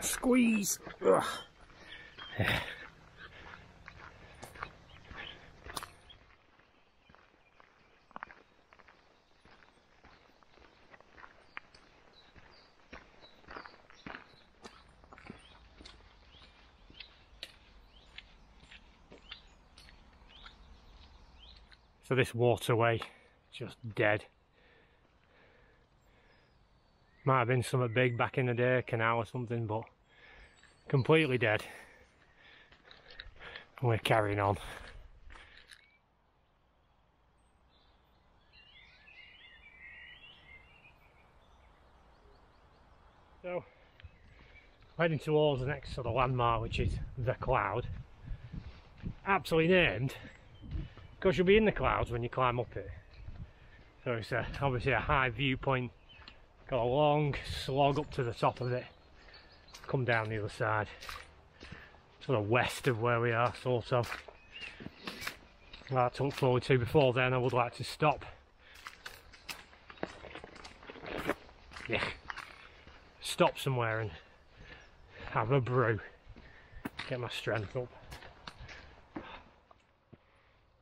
Squeeze. Ugh. So this waterway, just dead. Might have been something big back in the day, a canal or something, but completely dead. And we're carrying on. So, heading towards the next sort of landmark, which is the Cloud. Aptly named, because you'll be in the clouds when you climb up it. So it's obviously a high viewpoint. Got a long slog up to the top of it. Come down the other side. Sort of west of where we are, sort of. That to look forward to. Before then I would like to stop. Yeah. Stop somewhere and have a brew. Get my strength up.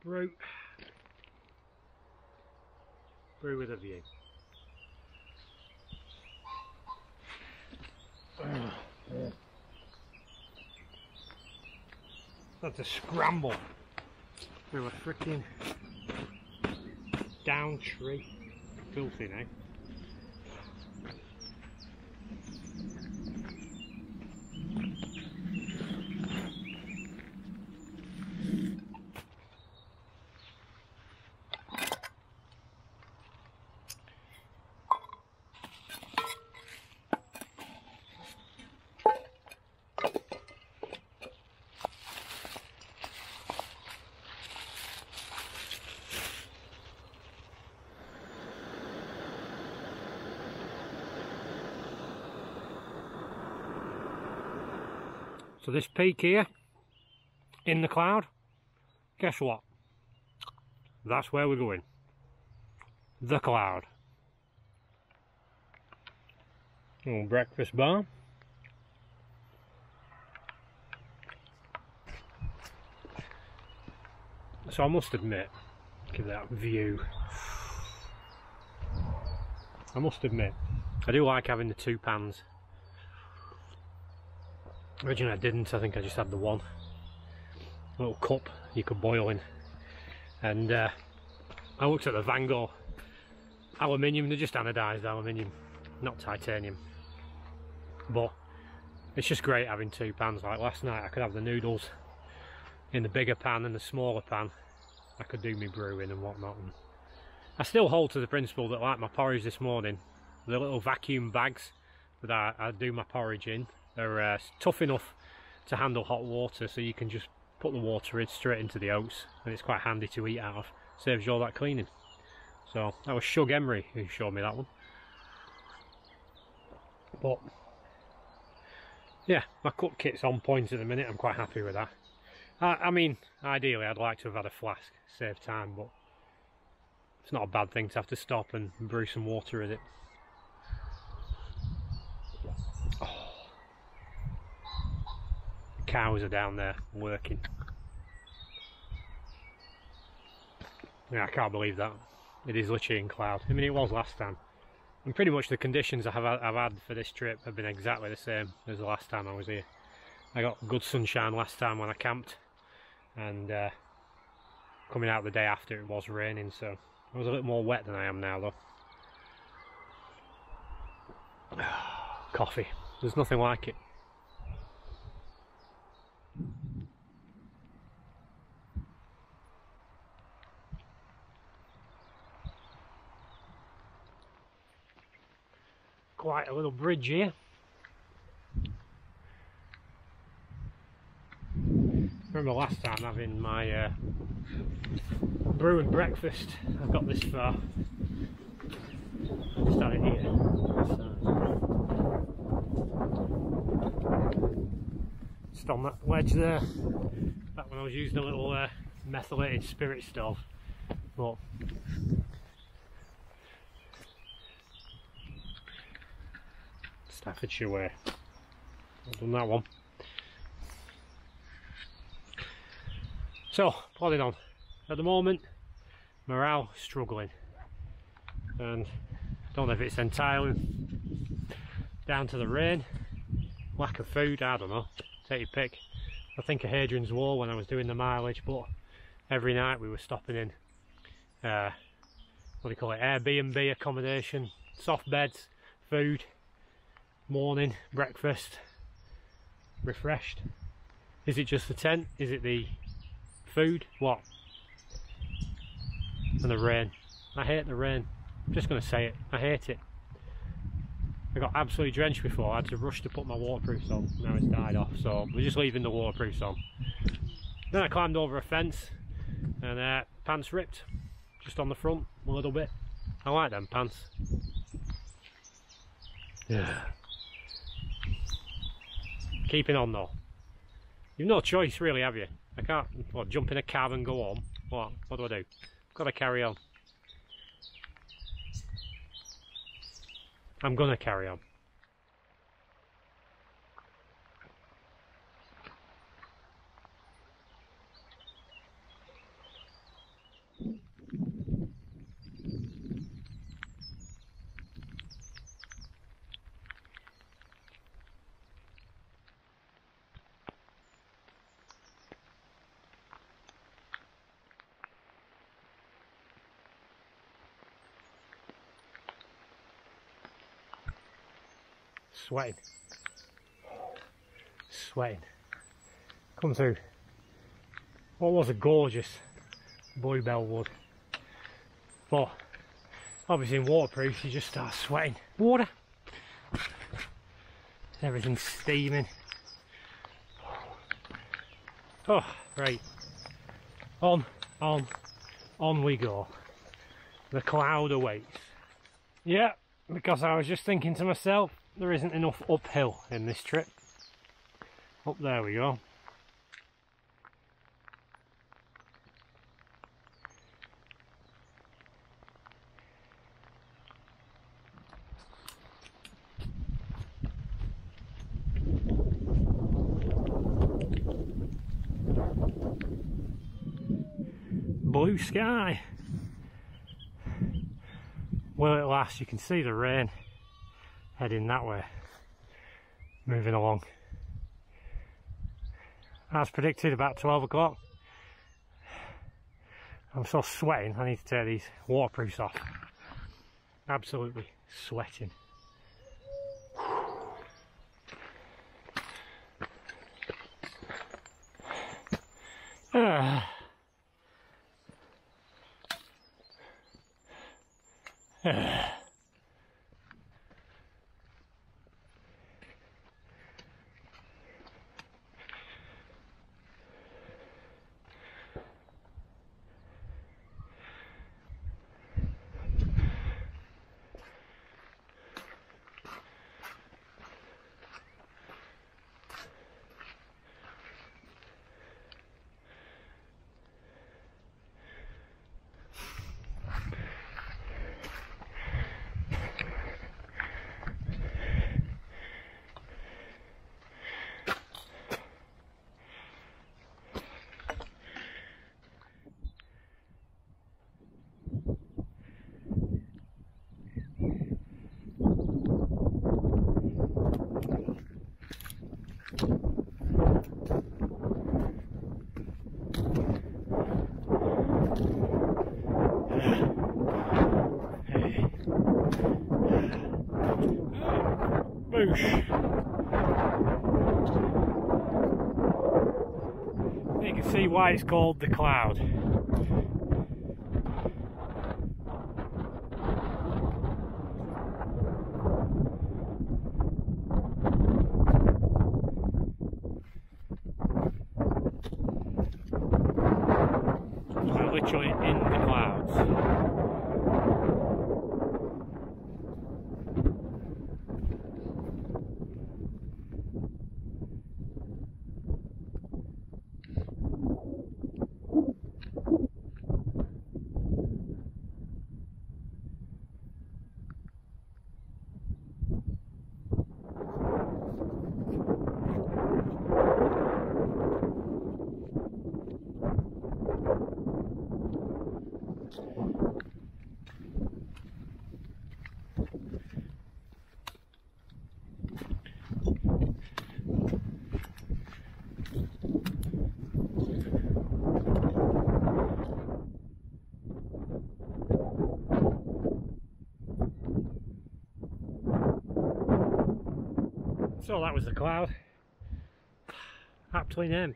Brew. Brew with a view. Had to scramble through a freaking down tree. Filthy now. So this peak here, in the cloud, guess what? That's where we're going. The Cloud. Little breakfast bar. So I must admit, give that view. I must admit, I do like having the two pans. Originally I didn't, I think I just had the one. A little cup you could boil in. And I looked at the Vango aluminium, they're just anodised aluminium, not titanium. But it's just great having two pans. Like last night I could have the noodles in the bigger pan and the smaller pan. I could do me brewing and whatnot. And I still hold to the principle that, like my porridge this morning, the little vacuum bags that I do my porridge in, they're tough enough to handle hot water, so you can just put the water in straight into the oats, and it's quite handy to eat out of. Saves you all that cleaning. So that was Shug Emery who showed me that one. But yeah, my cook kit's on point at the minute. I'm quite happy with that. I mean, ideally I'd like to have had a flask, save time, but it's not a bad thing to have to stop and brew some water with it. Cows are down there working. Yeah, I can't believe that. It is literally in cloud. I mean, it was last time. And pretty much the conditions I've had for this trip have been exactly the same as the last time I was here. I got good sunshine last time when I camped, and coming out the day after it was raining, so I was a little more wet than I am now though. Coffee. There's nothing like it. Quite a little bridge here. Remember last time having my brew and breakfast, I've got this far. Just had it here. Just on that ledge there. Back when I was using a little methylated spirit stove. But Staffordshire way. I've done that one. So, plodding on. At the moment, morale struggling, and I don't know if it's entirely down to the rain, lack of food, I don't know, take your pick. I think of Hadrian's Wall when I was doing the mileage, but every night we were stopping in, what do you call it, Airbnb accommodation, soft beds, food, morning, breakfast, refreshed. Is it just the tent? Is it the food? What? And the rain. I hate the rain. I'm just going to say it. I hate it. I got absolutely drenched before. I had to rush to put my waterproofs on. Now it's died off, so we're just leaving the waterproofs on. Then I climbed over a fence and pants ripped just on the front a little bit. I like them pants. Yeah. Keeping on though. You've no choice really, have you? I can't jump in a cab and go home. What do I do? I've got to carry on. I'm gonna carry on. Sweating. Come through what was a gorgeous bluebell wood, but obviously in waterproof you just start sweating. Water, everything's steaming. Oh, right, on we go. The cloud awaits. Yeah, because I was just thinking to myself, there isn't enough uphill in this trip. Up there we go. Blue sky. Well, at last you can see the rain heading that way, moving along. As predicted, about 12 o'clock. I'm so sweating, I need to take these waterproofs off. Absolutely sweating. Boosh. You can see why it's called the cloud. We're literally in the clouds. So that was the cloud. Aptly named.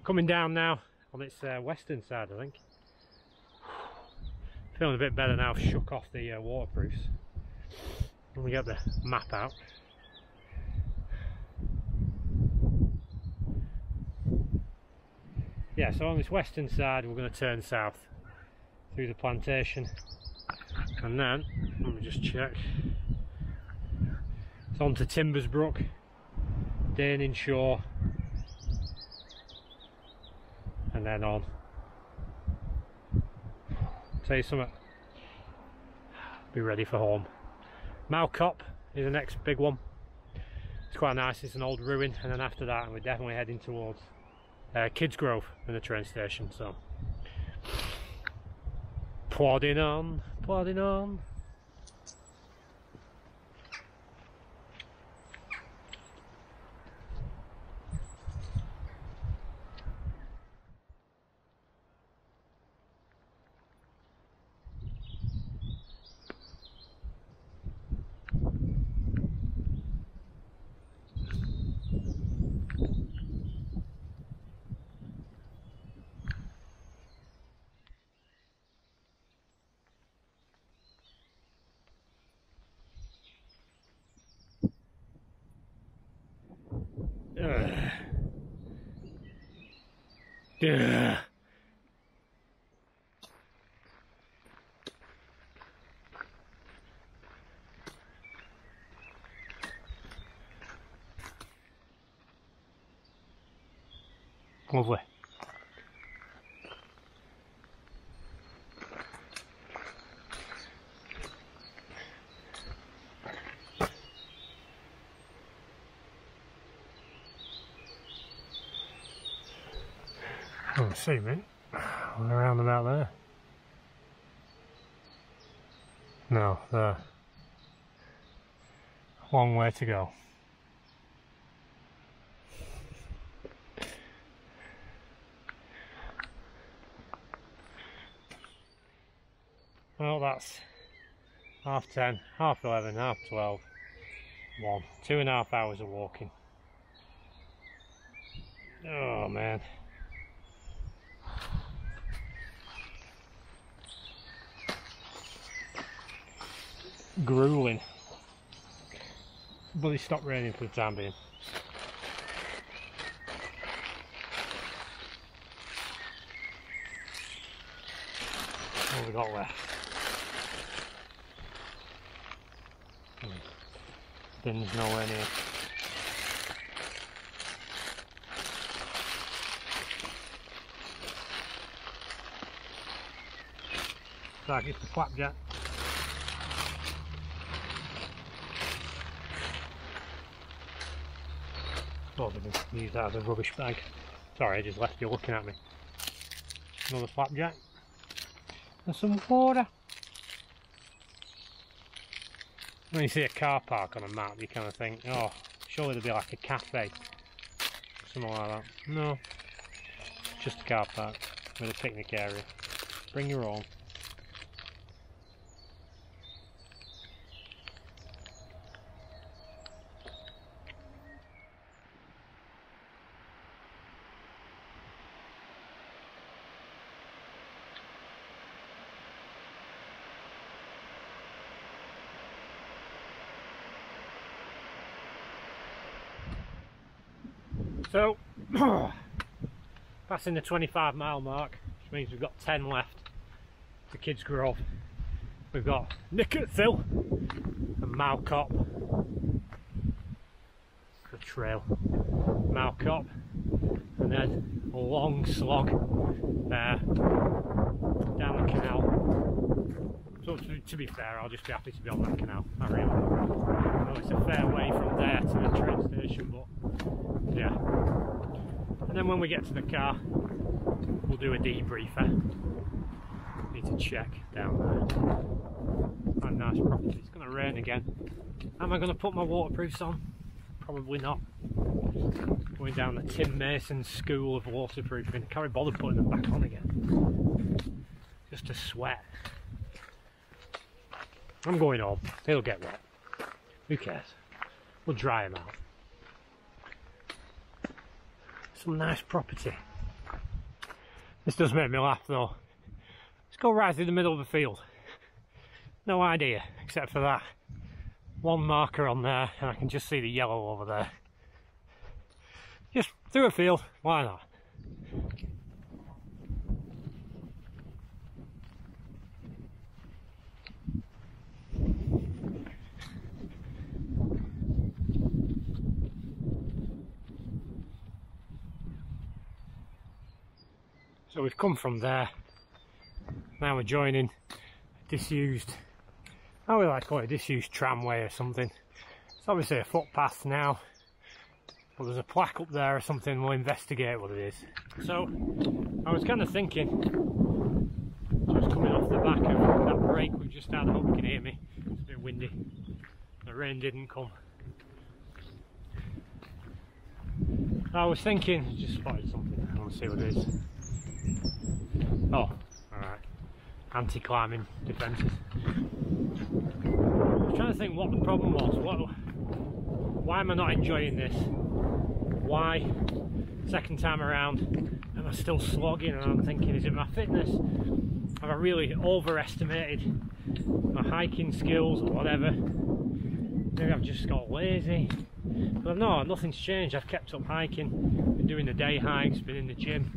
Coming down now on its western side, I think. Feeling a bit better now. I've shook off the waterproofs. Let me get the map out. Yeah, so on this western side we're going to turn south through the plantation, and then let me just check. It's on to Timbersbrook, Daning Shore, and then on. Tell you something, be ready for home. Malcop is the next big one. It's quite nice, it's an old ruin, and then after that we're definitely heading towards Kidsgrove and the train station. So plodding on, plodding on. Lovely. Oh, see me. We're around about there. No, there. Long way to go. Well, that's 10:30, 11:30, 12:30, 1. 2.5 hours of walking. Oh man. Grueling. But it stopped raining for the time being. What have we got left? Bin's nowhere near. Like it's the flapjack. Thought I could use that as a rubbish bag. Sorry, I just left you looking at me. Another flapjack. And some water. When you see a car park on a map, you kind of think, oh, surely there'll be like a cafe. Something like that. No. It's just a car park with a picnic area. Bring your own. So, passing the 25-mile mark, which means we've got 10 left to Kidsgrove. We've got Nickerthill and Malcop, the trail, Malcop, and then a long slog down the canal. So to be fair, I'll just be happy to be on that canal. I really will. I know it's a fair way from there to the train station, but yeah. And then when we get to the car, we'll do a debriefer. Need to check down there. Quite nice property. It's going to rain again. Am I going to put my waterproofs on? Probably not. Going down the Tim Mason School of Waterproofing. I can't be bothered putting them back on again. Just a sweat. I'm going home. It'll get wet. Who cares? We'll dry them out. some nice property. This does make me laugh though. Let's go right through the middle of the field. No idea, except for that one marker on there, and I can just see the yellow over there. Just through a field, why not? So we've come from there, now we're joining a disused, I would like to call it a disused tramway or something. It's obviously a footpath now, but there's a plaque up there or something. We'll investigate what it is. So I was kind of thinking, just coming off the back of that break we've just had, I hope you can hear me, it's a bit windy, the rain didn't come. I was thinking, just spotted something, I want to see what it is. Oh, alright. Anti-climbing defences. I was trying to think what the problem was. Why am I not enjoying this? Why, second time around, am I still slogging? And I'm thinking, is it my fitness? Have I really overestimated my hiking skills or whatever? Maybe I've just got lazy. But no, nothing's changed. I've kept up hiking, been doing the day hikes, been in the gym.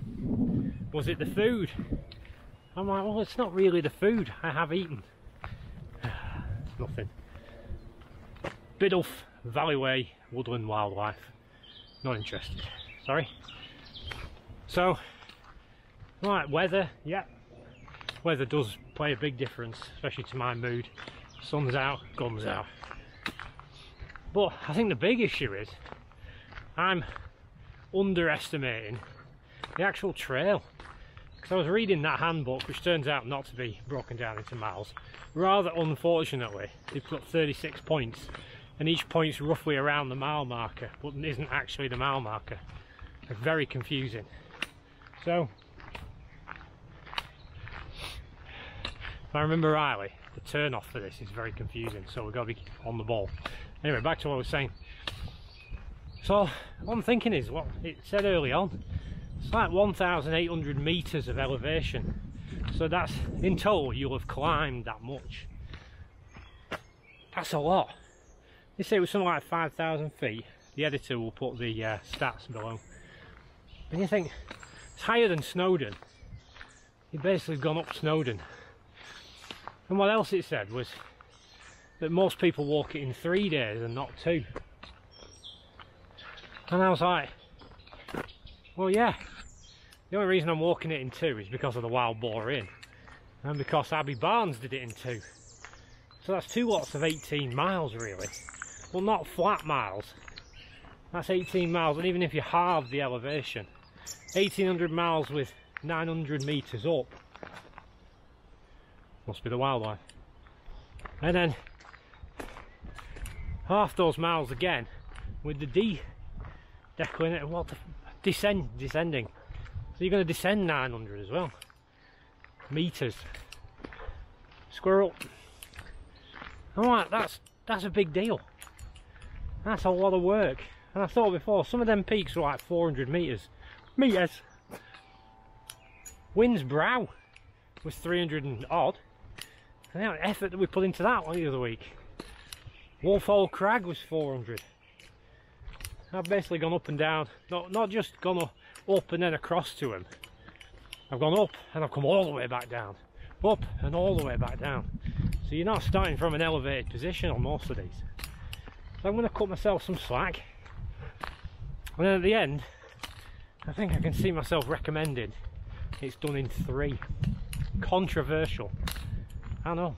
Was it the food? I'm like, well, it's not really the food. I have eaten. Nothing. Biddulph, Valleyway, Woodland Wildlife. Not interested. Sorry. So, right, weather, yeah. Weather does play a big difference, especially to my mood. Sun's out, guns out. But I think the big issue is I'm underestimating the actual trail. Because I was reading that handbook, which turns out not to be broken down into miles. Rather unfortunately, they put 36 points, and each point's roughly around the mile marker, but isn't actually the mile marker. It's very confusing. So, if I remember rightly, the turn off for this is very confusing, so we've got to be on the ball. Anyway, back to what I was saying. So, what I'm thinking is, what it said early on, it's like 1,800 metres of elevation. So that's, in total, you'll have climbed that much. That's a lot. They say it was something like 5,000 feet. The editor will put the stats below. And you think, it's higher than Snowdon. You've basically gone up Snowdon. And what else it said was that most people walk it in 3 days and not 2. And I was like, well, yeah. The only reason I'm walking it in 2 is because of the Wild Boar Inn, and because Abbey Barnes did it in 2. So that's 2 lots of 18 miles really. Well, not flat miles. That's 18 miles, and even if you halve the elevation, 1,800 miles with 900 metres up. Must be the wildlife. And then half those miles again with the descending. So you're going to descend 900 as well meters. Squirrel. I'm like, that's a big deal. That's a lot of work. And I thought before, some of them peaks were like 400 meters. Wind's Brow was 300 and odd. And the effort that we put into that one the other week. Wolfhole Crag was 400. I've basically gone up and down, not just gone up and then across to them. I've gone up and I've come all the way back down. Up and all the way back down. So you're not starting from an elevated position on most of these. So I'm going to cut myself some slack. And then at the end, I think I can see myself recommending it's done in 3. Controversial. I know.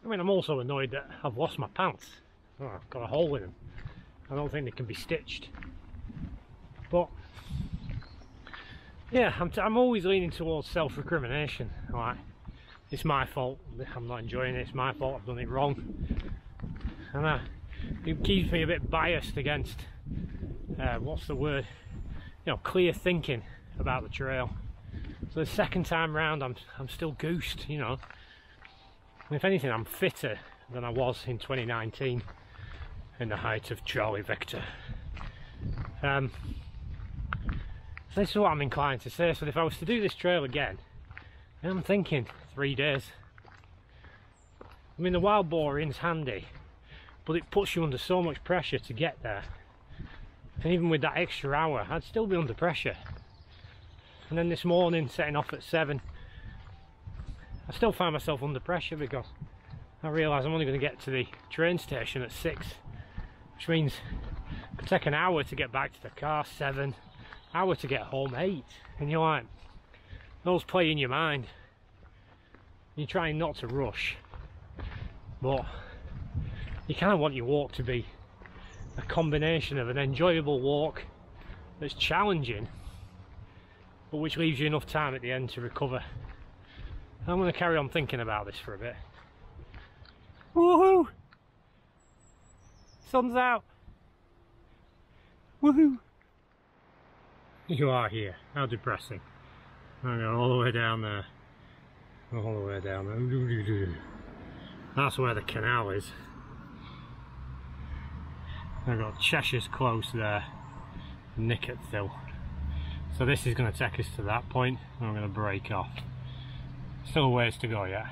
I mean, I'm also annoyed that I've lost my pants. Oh, I've got a hole in them. I don't think they can be stitched. But yeah, I'm always leaning towards self-recrimination. Like, it's my fault. I'm not enjoying it. It's my fault. I've done it wrong. And it keeps me a bit biased against what's the word? You know, clear thinking about the trail. So the second time round, I'm still goosed. You know. And if anything, I'm fitter than I was in 2019 in the height of Charlie Victor. So this is what I'm inclined to say. So if I was to do this trail again, I'm thinking 3 days. I mean, the wild boaring's handy, but it puts you under so much pressure to get there. And even with that extra hour, I'd still be under pressure. And then this morning, setting off at 7, I still find myself under pressure because I realise I'm only going to get to the train station at 6, which means it could take an hour to get back to the car, 7, hour to get home, 8. And you're like, those play in your mind. You're trying not to rush, but you kind of want your walk to be a combination of an enjoyable walk that's challenging, but which leaves you enough time at the end to recover. I'm going to carry on thinking about this for a bit. Woohoo! Sun's out! Woohoo! You are here. How depressing. I go all the way down there. All the way down there. That's where the canal is. I've got Cheshire's Close there. Gritstone. So this is going to take us to that point, and I'm going to break off. Still a ways to go yet.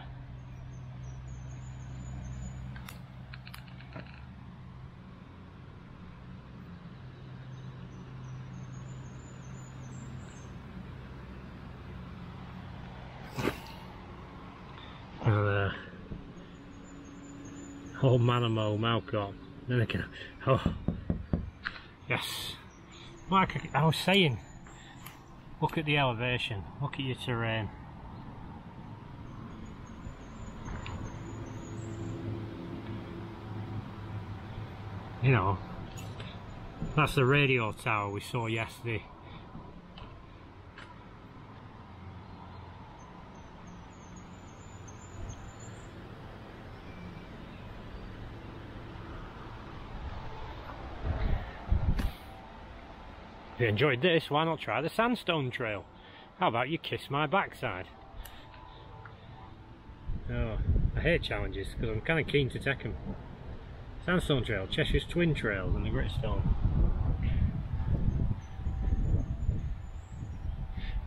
And old Manamo Malcolm. Then again, oh yes. Like I was saying, look at the elevation, look at your terrain. You know, that's the radio tower we saw yesterday. If you enjoyed this, why not try the Sandstone Trail? How about you kiss my backside? Oh, I hate challenges because I'm kind of keen to take them. Sandstone Trail, Cheshire's Twin Trails and the Gritstone.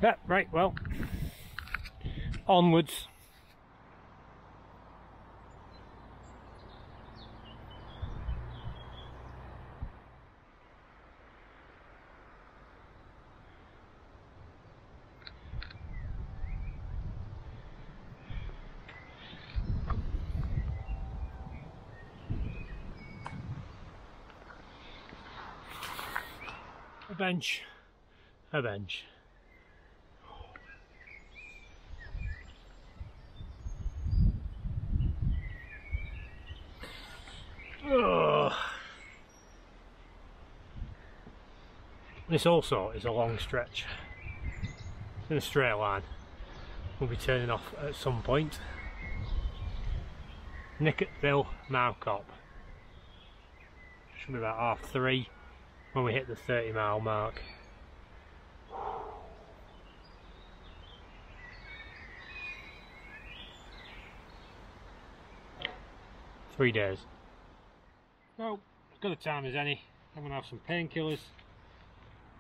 Yeah, right, well, onwards. A bench, a bench. Ugh. This also is a long stretch. It's in a straight line. We'll be turning off at some point. Nicottville, Marcop. Should be about 3:30 when we hit the 30-mile mark. 3 days. Well, as good a time as any. I'm going to have some painkillers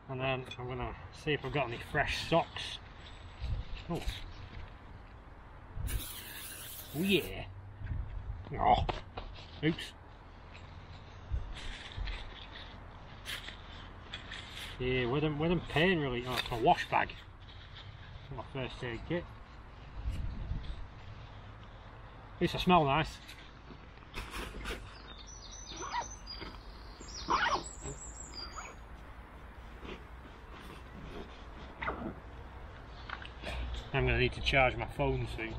and then I'm going to see if I've got any fresh socks. Oh, oh yeah. Oh, oops. Yeah, with them pain really. Oh, it's my wash bag. My first aid kit. At least I smell nice. I'm going to need to charge my phone soon.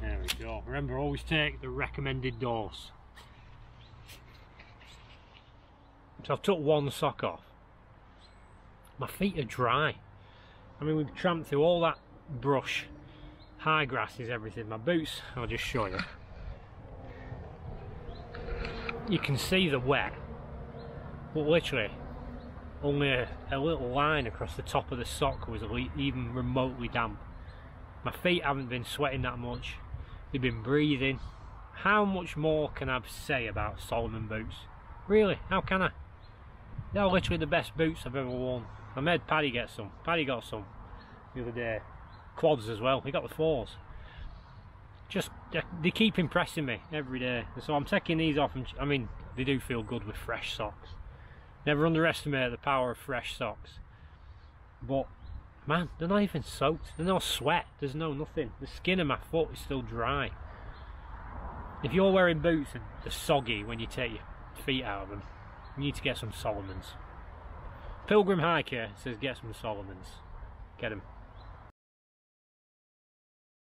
There we go. Remember, always take the recommended dose. So I've took one sock off. My feet are dry. I mean, we've tramped through all that brush, high grasses, everything. My boots, I'll just show you. You can see the wet, but literally only a little line across the top of the sock was even remotely damp. My feet haven't been sweating that much. They've been breathing. How much more can I say about Salomon boots? Really, how can I? They're literally the best boots I've ever worn. I made Paddy get some. Paddy got some the other day. Quads as well. He got the 4s. Just, they keep impressing me every day. So I'm taking these off, and I mean, they do feel good with fresh socks. Never underestimate the power of fresh socks. But man, they're not even soaked. There's no sweat. There's no nothing. The skin of my foot is still dry. If you're wearing boots and they're soggy when you take your feet out of them, you need to get some Salomons. Pilgrim Hiker says get some Salomons. Get them.